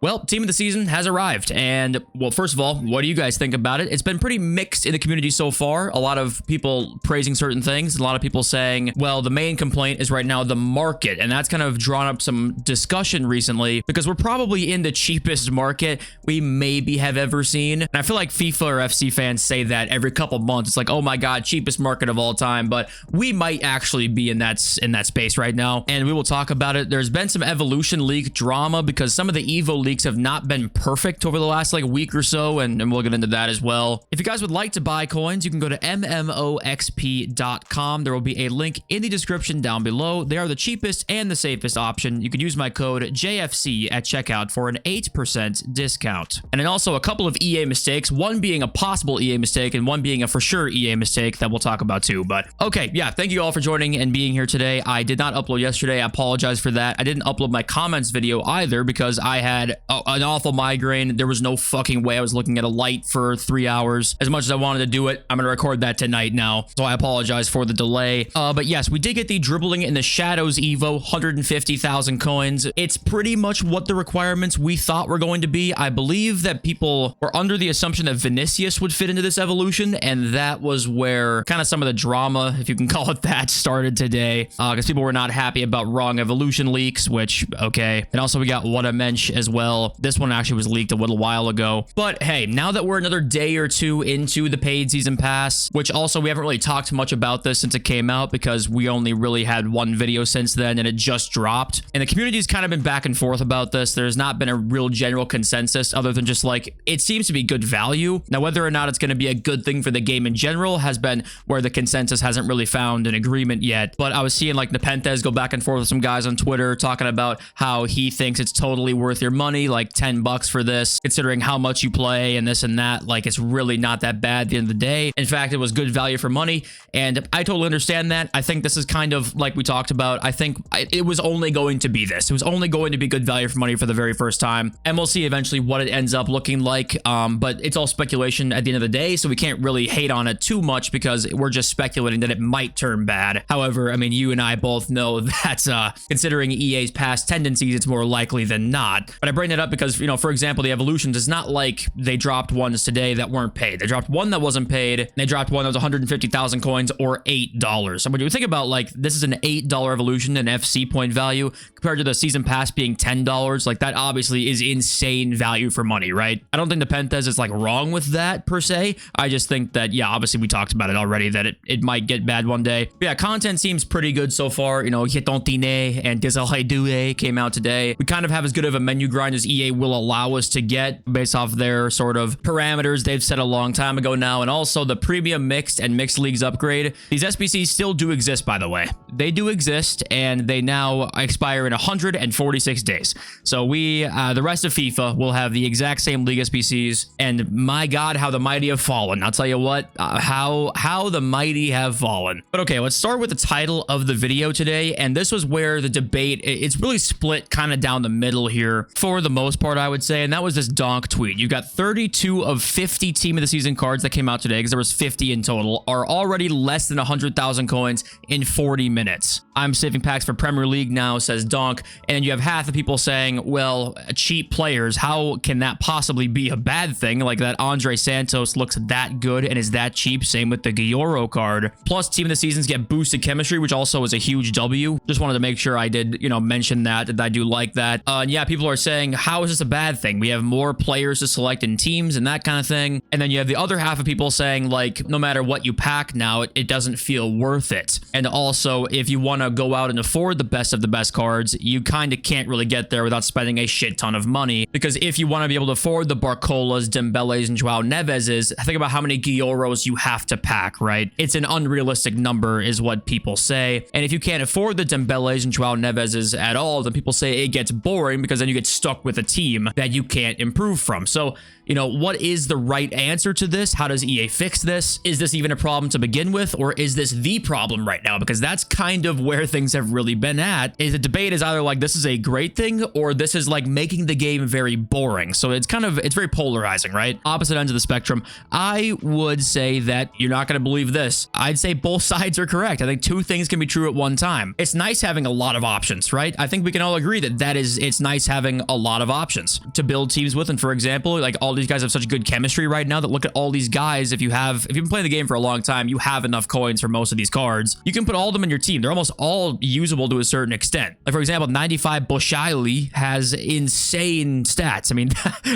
Well, team of the season has arrived, and well, first of all, what do you guys think about it? It's been pretty mixed in the community so far. A lot of people praising certain things, a lot of people saying, well, the main complaint is right now the market, and that's kind of drawn up some discussion recently because we're probably in the cheapest market we maybe have ever seen. And I feel like FIFA or FC fans say that every couple months. It's like, oh my god, cheapest market of all time, but we might actually be in that space right now, and we will talk about it. There's been some evolution leak drama because some of the Evo leaks have not been perfect over the last like week or so, and we'll get into that as well. If you guys would like to buy coins, you can go to mmoxp.com. There will be a link in the description down below. They are the cheapest and the safest option. You can use my code JFC at checkout for an 8% discount. And then also a couple of EA mistakes, one being a possible EA mistake and one being a for sure EA mistake that we'll talk about too. But okay, yeah, thank you all for joining and being here today. I did not upload yesterday. I apologize for that. I didn't upload my comments video either because I had an awful migraine. There was no fucking way I was looking at a light for 3 hours. As much as I wanted to do it, I'm gonna record that tonight now, so I apologize for the delay. But yes, we did get the Dribbling in the Shadows Evo, 150,000 coins. It's pretty much what the requirements we thought were going to be. I believe that people were under the assumption that Vinicius would fit into this evolution, and that was where kind of some of the drama, if you can call it that, started today, because people were not happy about wrong evolution leaks, which, okay. And also we got What a Mensch as well. This one actually was leaked a little while ago. But hey, now that we're another day or two into the paid season pass, which also we haven't really talked much about this since it came out because we only really had one video since then and it just dropped. And the community's kind of been back and forth about this. There's not been a real general consensus other than just like, it seems to be good value. Now, whether or not it's going to be a good thing for the game in general has been where the consensus hasn't really found an agreement yet. But I was seeing like Nepenthes go back and forth with some guys on Twitter talking about how he thinks it's totally worth your money, like 10 bucks for this, considering how much you play and this and that. Like, it's really not that bad at the end of the day. In fact, it was good value for money, and I totally understand that. I think this is kind of like we talked about. I think it was only going to be this. It was only going to be good value for money for the very first time, and we'll see eventually what it ends up looking like. But it's all speculation at the end of the day, so we can't really hate on it too much because we're just speculating that it might turn bad. However, I mean, you and I both know that considering EA's past tendencies, it's more likely than not. But I bring it up because, you know, for example, the evolutions, it's not like they dropped ones today that weren't paid. They dropped one that wasn't paid, and they dropped one that was 150,000 coins or $8. So when you think about, like, this is an $8 evolution in FC point value compared to the season pass being $10, like, that obviously is insane value for money, right? I don't think the Nepenthes is like wrong with that per se. I just think that, yeah, obviously we talked about it already, that it might get bad one day. But yeah, content seems pretty good so far. You know, Hitantine and Desalhaidue came out today. We kind of have as good of a menu grind as EA will allow us to get based off their sort of parameters they've set a long time ago now. And also the premium mixed and mixed leagues upgrade. These SBCs still do exist, by the way. They do exist, and they now expire in 146 days. So we, the rest of FIFA, will have the exact same league SBCs, and my god, how the mighty have fallen. I'll tell you what, how the mighty have fallen. But okay, let's start with the title of the video today, and this was where the debate, it's really split kind of down the middle here for the most part, I would say, and that was this Donk tweet. You got 32 of 50 team of the season cards that came out today, because there was 50 in total, are already less than 100,000 coins in 40 minutes. I'm saving packs for Premier League now, says Donk, and you have half the people saying, well, cheap players, how can that possibly be a bad thing? Like, that Andre Santos looks that good and is that cheap. Same with the Gioro card. Plus, team of the seasons get boosted chemistry, which also is a huge W. Just wanted to make sure I did, you know, mention that I do like that. And yeah, people are saying, how is this a bad thing? We have more players to select in teams and that kind of thing. And then you have the other half of people saying, like, no matter what you pack now, it doesn't feel worth it. And also, if you want to go out and afford the best of the best cards, you kind of can't really get there without spending a shit ton of money. Because if you want to be able to afford the Barcolas, Dembeles, and Joao Neveses, think about how many Gioros you have to pack, right? It's an unrealistic number is what people say. And if you can't afford the Dembeles and Joao Neveses at all, then people say it gets boring because then you get stuck with a team that you can't improve from. So, you know, what is the right answer to this? How does EA fix this? Is this even a problem to begin with, or is this the problem right now? Because that's kind of where things have really been at. Is the debate is either like this is a great thing, or this is like making the game very boring. So it's kind of, it's very polarizing, right? Opposite ends of the spectrum. I would say that you're not going to believe this. I'd say both sides are correct. I think two things can be true at one time. It's nice having a lot of options, right? I think we can all agree that it's nice having a lot of options to build teams with. And for example, like all these guys have such good chemistry right now that look at all these guys. If you've been playing the game for a long time, you have enough coins for most of these cards. You can put all of them in your team. They're almost all usable to a certain extent. Like for example, 95 Boshiley has insane stats. I mean,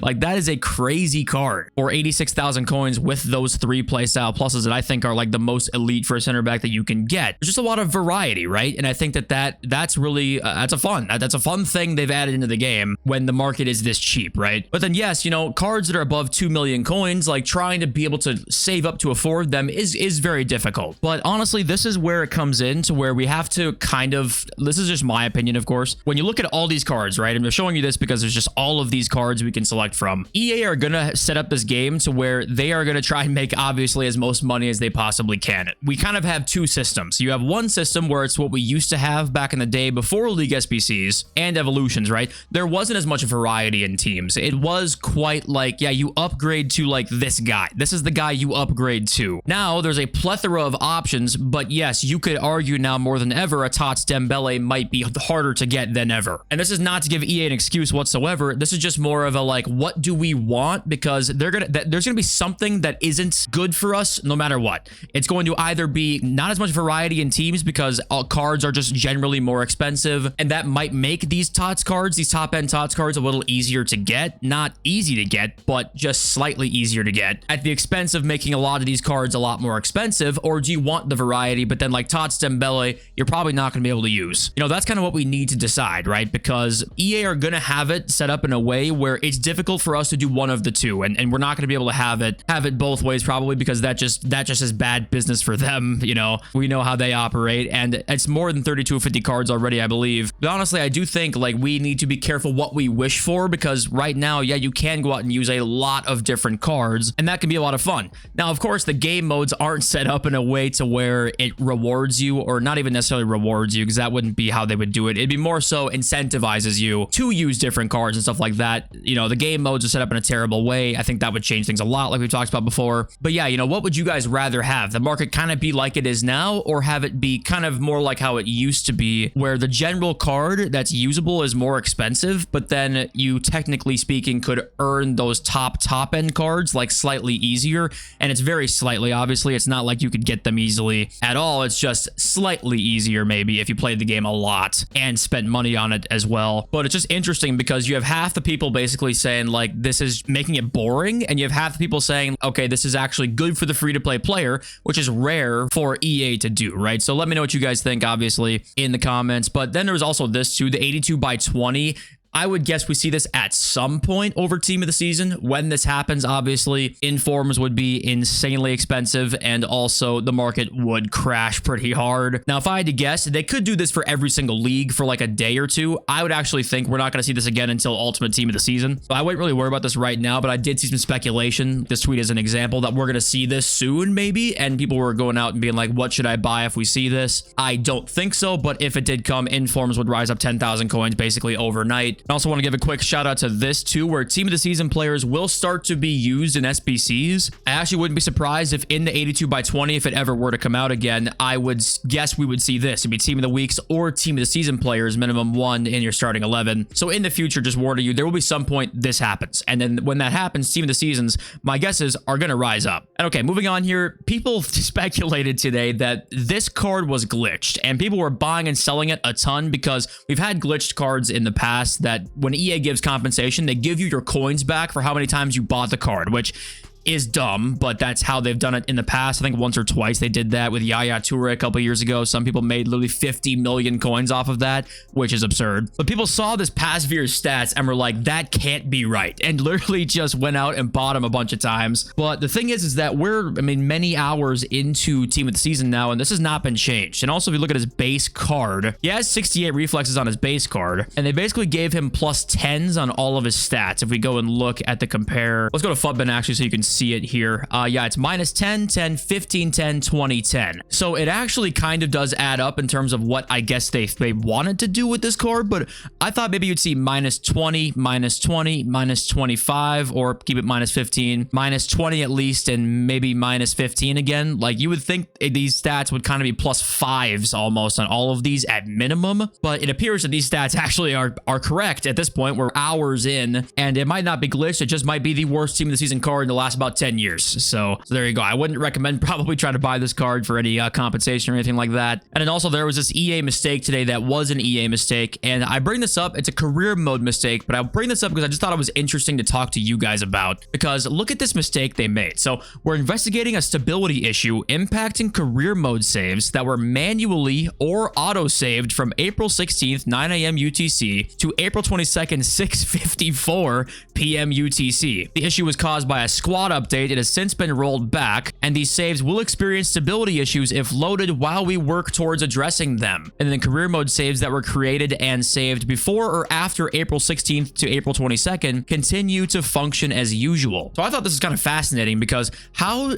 like that is a crazy card. Or 86,000 coins with those 3 playstyle pluses that I think are like the most elite for a center back that you can get. There's just a lot of variety, right? And I think that's really that's a fun thing they've added into the game when the market is this cheap, right? But then yes, you know, cards that are above 2 million coins, like trying to be able to save up to afford them is very difficult. But honestly, this is where it comes in to where we have to kind of, this is just my opinion, of course. When you look at all these cards, right? And I'm showing you this because there's just all of these cards we can select from. EA are gonna set up this game to where they are gonna try and make obviously as most money as they possibly can. We kind of have 2 systems. You have one system where it's what we used to have back in the day before League SBCs and Evolutions, right? There wasn't as much variety in teams. It was quite like, yeah, you upgrade to like this guy. This is the guy you upgrade to. Now there's a plethora of options, but yes, you could argue now more than ever a TOTS Dembele might be harder to get than ever. And this is not to give EA an excuse whatsoever. This is just more of a like, what do we want? Because there's gonna be something that isn't good for us no matter what. It's going to either be not as much variety in teams because cards are just generally more expensive, and that might make these TOTS cards, these top-end TOTS cards, a little easier to get. Not easy to get, but just slightly easier to get at the expense of making a lot of these cards a lot more expensive. Or do you want the variety, but then like TOTS Dembele, you're probably not going to be able to use? You know, that's kind of what we need to decide, right? Because EA are going to have it set up in a way where it's difficult for us to do one of the two, and we're not going to be able to have it both ways probably, because that just is bad business for them. You know, we know how they operate, and it's more than 3250 cards already, I believe. But honestly, I do think like we need to be careful what we wish for, because right now, yeah, you can go out and use a lot of different cards, and that can be a lot of fun. Now, of course, the game modes aren't set up in a way to where it rewards you, or not even necessarily rewards you, because that wouldn't be how they would do it. It'd be more so incentivizes you to use different cards and stuff like that. You know, the game modes are set up in a terrible way. I think that would change things a lot, like we talked about before. But yeah, you know, what would you guys rather have? The market kind of be like it is now, or have it be kind of more like how it used to be, where the general card that's usable is more expensive, but then you technically speaking could earn those top end cards like slightly easier? And it's very slightly, obviously. It's not like you could get them easily at all. It's just slightly easier maybe if you played the game a lot and spent money on it as well. But it's just interesting because you have half the people basically saying like this is making it boring, and you have half the people saying, okay, this is actually good for the free-to-play player, which is rare for EA to do, right? So let me know what you guys think, obviously, in the comments. But then there's also this too, the 82/20. I would guess we see this at some point over Team of the Season. When this happens, obviously, informs would be insanely expensive, and also the market would crash pretty hard. Now, if I had to guess, they could do this for every single league for like a day or two. I would actually think we're not going to see this again until Ultimate Team of the Season. So I wouldn't really worry about this right now, but I did see some speculation. This tweet is an example that we're going to see this soon, maybe, and people were going out and being like, what should I buy if we see this? I don't think so, but if it did come, informs would rise up 10,000 coins basically overnight. I also want to give a quick shout out to this too, where Team of the Season players will start to be used in SBCs. I actually wouldn't be surprised if in the 82/20, if it ever were to come out again, I would guess we would see this. It'd be Team of the Weeks or Team of the Season players, minimum 1 in your starting 11. So in the future, just warning you, there will be some point this happens. And then when that happens, Team of the Seasons, my guesses are going to rise up. And okay, moving on here, people speculated today that this card was glitched, and people were buying and selling it a ton because we've had glitched cards in the past that when EA gives compensation, they give you your coins back for how many times you bought the card, which is dumb, but that's how they've done it in the past. I think once or twice they did that with Yaya Toure a couple years ago. Some people made literally 50 million coins off of that, which is absurd. But people saw this past year's stats and were like, that can't be right, and literally just went out and bought him a bunch of times. But the thing is that we're, I mean, many hours into Team of the Season now, and this has not been changed. And also, if you look at his base card, he has 68 reflexes on his base card, and they basically gave him plus 10s on all of his stats. If we go and look at the compare, let's go to Futbin actually so you can see see it here. Yeah, it's minus 10, 10, 15, 10, 20, 10. So it actually kind of does add up in terms of what I guess they wanted to do with this card, but I thought maybe you'd see minus 20, minus 20, minus 25, or keep it minus 15, minus 20 at least, and maybe minus 15 again. Like, you would think these stats would kind of be plus 5s almost on all of these at minimum, but it appears that these stats actually are correct at this point. We're hours in, and it might not be glitched. It just might be the worst team of the season card in the last about 10 years. So there you go. I wouldn't recommend probably trying to buy this card for any compensation or anything like that. And then also there was this EA mistake today that was an EA mistake, and I bring this up. It's a career mode mistake, but I bring this up because I just thought it was interesting to talk to you guys about, because look at this mistake they made. So we're investigating a stability issue impacting career mode saves that were manually or auto-saved from April 16th, 9 a.m. UTC to April 22nd, 6:54 p.m. UTC. The issue was caused by a squad update. It has since been rolled back, and these saves will experience stability issues if loaded while we work towards addressing them. And then career mode saves that were created and saved before or after April 16th to April 22nd continue to function as usual. So I thought this was kind of fascinating, because how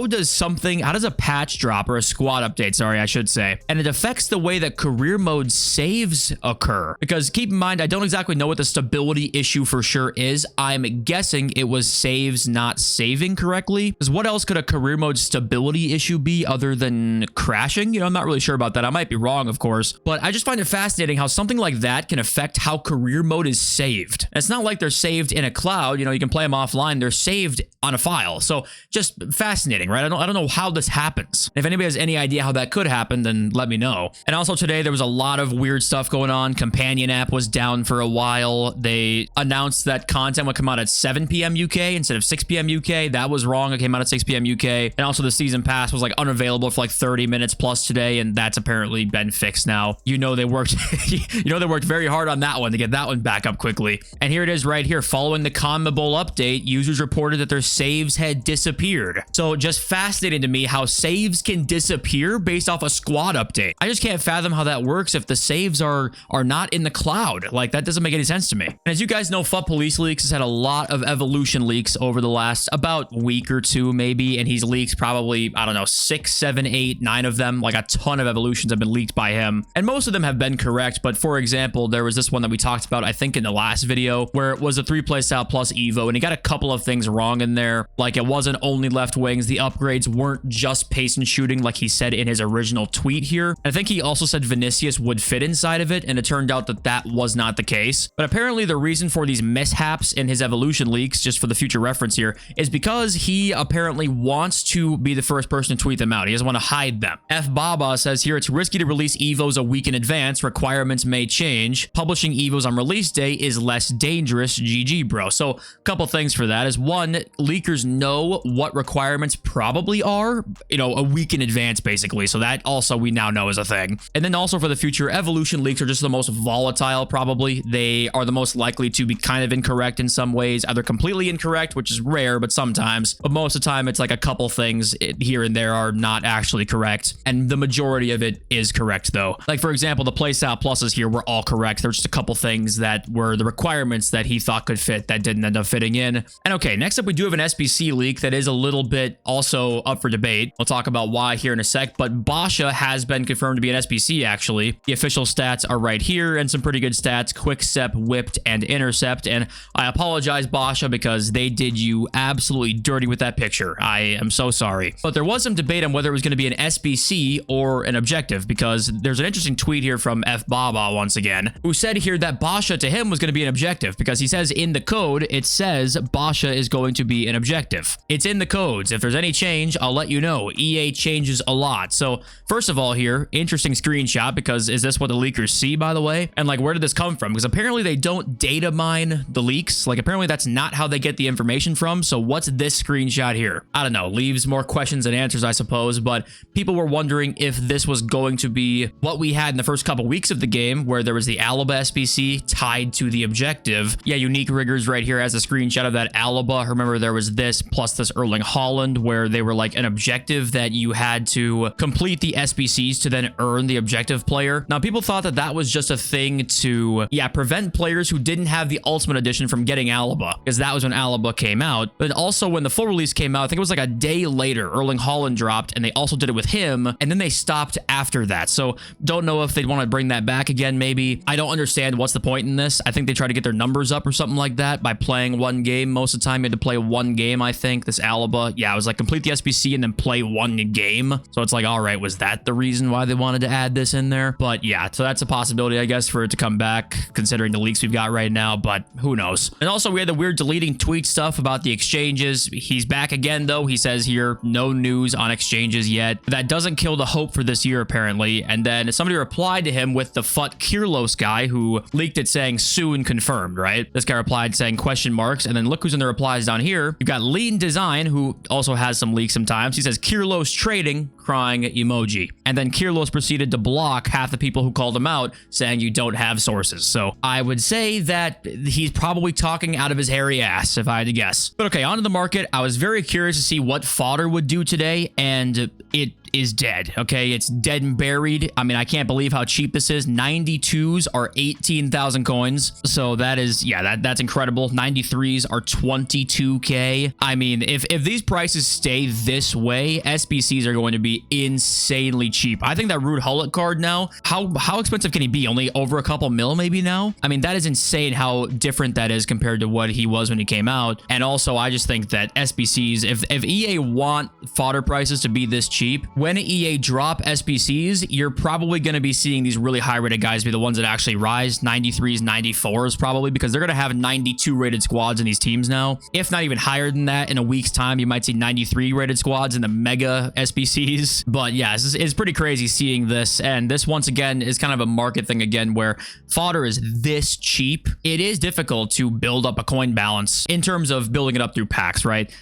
does a patch drop, or a squad update, sorry, I should say, and it affects the way that career mode saves occur? Because keep in mind, I don't exactly know what the stability issue for sure is. I'm guessing it was saves not saving correctly, because what else could a career mode stability issue be other than crashing? You know, I'm not really sure about that. I might be wrong, of course, but I just find it fascinating how something like that can affect how career mode is saved. And it's not like they're saved in a cloud. You know, you can play them offline. They're saved on a file. So just fascinating, right? I don't know how this happens. If anybody has any idea how that could happen, then let me know. And also today there was a lot of weird stuff going on. Companion app was down for a while. They announced that content would come out at 7 p.m. UK instead of 6 p.m. UK. That was wrong. It came out at 6 p.m. UK. And also the season pass was like unavailable for like 30 minutes plus today, and that's apparently been fixed now. You know they worked they worked very hard on that one to get that one back up quickly. And here it is right here. Following the CONMEBOL update, users reported that their saves had disappeared. So just fascinating to me how saves can disappear based off a squad update. I just can't fathom how that works if the saves are not in the cloud. Like, that doesn't make any sense to me. And as you guys know, FUT Police Leaks has had a lot of evolution leaks over the last about week or two maybe, and he's leaked probably, I don't know, 6, 7, 8, 9 of them. Like, a ton of evolutions have been leaked by him, and most of them have been correct. But for example, there was this one that we talked about, I think in the last video, where it was a 3 playstyle plus Evo, and he got a couple of things wrong in there. Like, it wasn't only left wings. The upgrades weren't just pace and shooting like he said in his original tweet here. And I think he also said Vinicius would fit inside of it, and it turned out that that was not the case. But apparently the reason for these mishaps in his evolution leaks, just for the future reference here, is because he apparently wants to be the first person to tweet them out. He doesn't want to hide them. F Baba says here, it's risky to release Evos a week in advance. Requirements may change. Publishing Evos on release day is less dangerous. GG, bro. So a couple things for that is, one, leakers know what requirements probably are, you know, a week in advance, basically. So that also we now know is a thing. And then also for the future, evolution leaks are just the most volatile, probably. They are the most likely to be kind of incorrect in some ways, either completely incorrect, which is rare, but sometimes. But most of the time, it's like a couple things here and there are not actually correct. And the majority of it is correct, though. Like, for example, the playstyle pluses here were all correct. There's just a couple things that were the requirements that he thought could fit that didn't end up fitting in. And okay, next up, we do have an SBC leak that is a little bit also up for debate. We'll talk about why here in a sec, but Basha has been confirmed to be an SBC, actually. The official stats are right here, and some pretty good stats: quick-step, whipped, and intercept. And I apologize, Basha, because they did you absolutely dirty with that picture. I am so sorry. But there was some debate on whether it was going to be an SBC or an objective, because there's an interesting tweet here from F Baba once again, who said here that Basha to him was going to be an objective, because he says in the code, it says Basha is going to be an objective. It's in the codes. If there's any change, I'll let you know. EA changes a lot. So first of all here, interesting screenshot, because is this what the leakers see, by the way? And like, where did this come from? Because apparently they don't data mine the leaks. Like, apparently that's not how they get the information from. So what's this screenshot here? I don't know. Leaves more questions than answers, I suppose. But people were wondering if this was going to be what we had in the first couple weeks of the game, where there was the Alaba SBC tied to the objective. Yeah, Unique Riggers right here has a screenshot of that Alaba. Remember, there was this plus this Erling Haaland, where they were like an objective that you had to complete the SBCs to then earn the objective player. Now, people thought that that was just a thing to, yeah, prevent players who didn't have the Ultimate Edition from getting Alaba, because that was when Alaba came out. But also when the full release came out, I think it was like a day later, Erling Haaland dropped, and they also did it with him, and then they stopped after that. So don't know if they'd want to bring that back again, maybe. I don't understand what's the point in this. I think they try to get their numbers up or something like that by playing one game. Most of the time, you had to play one game, I think. This Alaba, yeah, it was like complete the SBC and then play one game. So it's like, all right, was that the reason why they wanted to add this in there? But yeah, so that's a possibility, I guess, for it to come back, considering the leaks we've got right now, but who knows? And also, we had the weird deleting tweet stuff about the exchanges. He's back again, though. He says here, no news on exchanges yet. That doesn't kill the hope for this year, apparently. And then somebody replied to him with the Fut Kirlos guy who leaked it saying soon confirmed, right? This guy replied saying question marks, and then look who's in the replies down here. You've got Lean Design, who also has some leaks sometimes. He says Kirlos trading, crying emoji. And then Kirlos proceeded to block half the people who called him out, saying you don't have sources. So I would say that he's probably talking out of his hairy ass, if I had to guess. But okay, on to the market. I was very curious to see what fodder would do today, and it is dead. Okay, it's dead and buried. I mean, I can't believe how cheap this is. 92s are 18,000 coins. So that is, yeah, that's incredible. 93s are 22k. I mean, if these prices stay this way, SBCs are going to be insanely cheap. I think that Ruud Gullit card now, how expensive can he be? Only over a couple mil maybe now? I mean, that is insane how different that is compared to what he was when he came out. And also, I just think that SBCs, if EA want fodder prices to be this cheap, when EA drop SBCs, you're probably going to be seeing these really high rated guys be the ones that actually rise, 93s, 94s probably, because they're going to have 92 rated squads in these teams now. If not even higher than that, in a week's time, you might see 93 rated squads in the mega SBCs. But yeah, it's pretty crazy seeing this. And this, once again, is kind of a market thing again, where fodder is this cheap. It is difficult to build up a coin balance in terms of building it up through packs, right?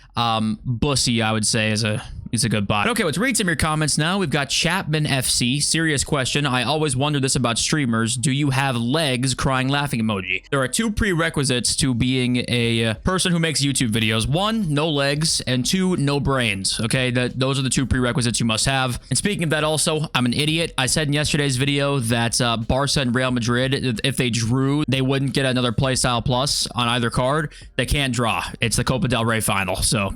Bussy, I would say, is a good buy. Okay, let's read some of your comments now. We've got Chapman FC. Serious question. I always wonder this about streamers. Do you have legs? Crying laughing emoji. There are two prerequisites to being a person who makes YouTube videos. One, no legs, and two, no brains. Okay, those are the two prerequisites you must have. And speaking of that also, I'm an idiot. I said in yesterday's video that Barca and Real Madrid, if they drew, they wouldn't get another playstyle plus on either card. They can't draw. It's the Copa del Rey final, so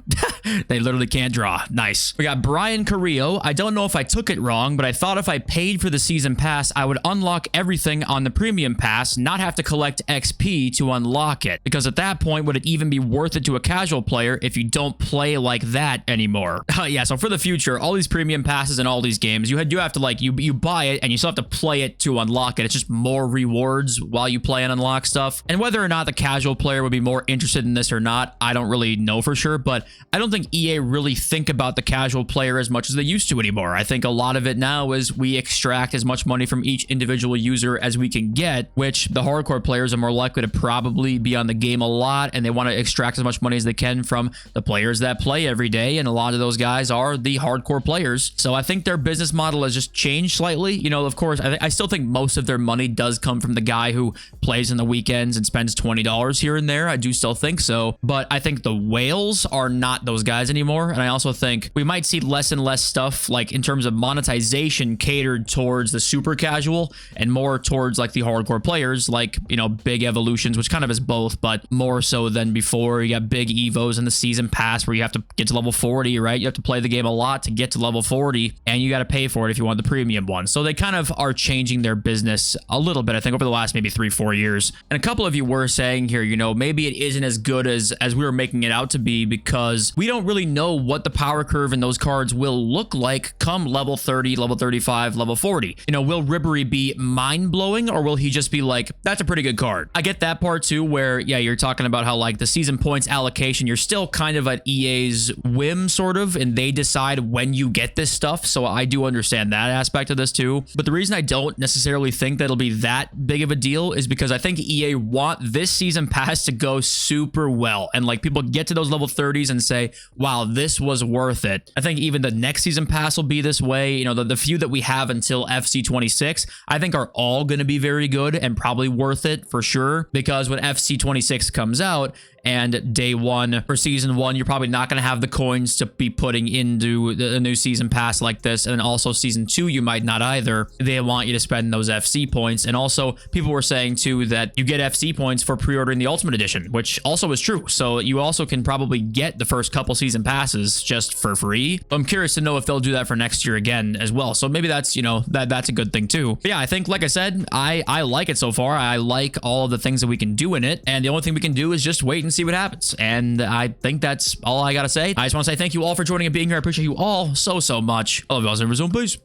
they literally can't draw. Nice. We got Brian Carrillo. I don't know if I took it wrong, but I thought if I paid for the season pass, I would unlock everything on the premium pass, not have to collect XP to unlock it. Because at that point, would it even be worth it to a casual player if you don't play like that anymore? Yeah, so for the future, all these premium passes and all these games, you do have to, like, you buy it and you still have to play it to unlock it. It's just more rewards while you play and unlock stuff. And whether or not the casual player would be more interested in this or not, I don't really know for sure, but I don't think EA really think about the casual player as much as they used to anymore. I think a lot of it now is we extract as much money from each individual user as we can get, which the hardcore players are more likely to probably be on the game a lot, and they want to extract as much money as they can from the players that play every day, and a lot of those guys are the hardcore players. So I think their business model has just changed slightly. You know, of course, I still think most of their money does come from the guy who plays on the weekends and spends $20 here and there. I do still think so, but I think the whales are not those guys anymore, and I also think we might see less and less stuff, like in terms of monetization, catered towards the super casual and more towards like the hardcore players, like, you know, big evolutions, which kind of is both, but more so than before. You got big evos in the season pass where you have to get to level 40, right? You have to play the game a lot to get to level 40, and you got to pay for it if you want the premium one. So they kind of are changing their business a little bit, I think, over the last maybe 3-4 years. And a couple of you were saying here, you know, maybe it isn't as good as we were making it out to be, because we don't really know what the power curve in those cards will look like come level 30, level 35, level 40. You know, will Ribery be mind-blowing, or will he just be like, that's a pretty good card? I get that part too, where, yeah, you're talking about how like the season points allocation, you're still kind of at EA's whim, sort of, and they decide when you get this stuff. So I do understand that aspect of this too. But the reason I don't necessarily think that it'll be that big of a deal is because I think EA want this season pass to go super well, and like people get to those level 30s and say, wow, this was worth it. I think even the next season pass will be this way. You know, the few that we have until FC 26, I think are all going to be very good and probably worth it for sure, because when FC 26 comes out, And day one for season 1, you're probably not going to have the coins to be putting into the new season pass like this. And also season 2, you might not either. They want you to spend those FC points. And also people were saying too that you get FC points for pre-ordering the Ultimate Edition, which also is true. So you also can probably get the first couple season passes just for free. I'm curious to know if they'll do that for next year again as well. So maybe that's, you know, that's a good thing too. But yeah, I think, like I said, I like it so far. I like all of the things that we can do in it. And the only thing we can do is just wait and see what happens. And I think that's all I got to say. I just want to say thank you all for joining and being here. I appreciate you all so much. I love you all. Peace.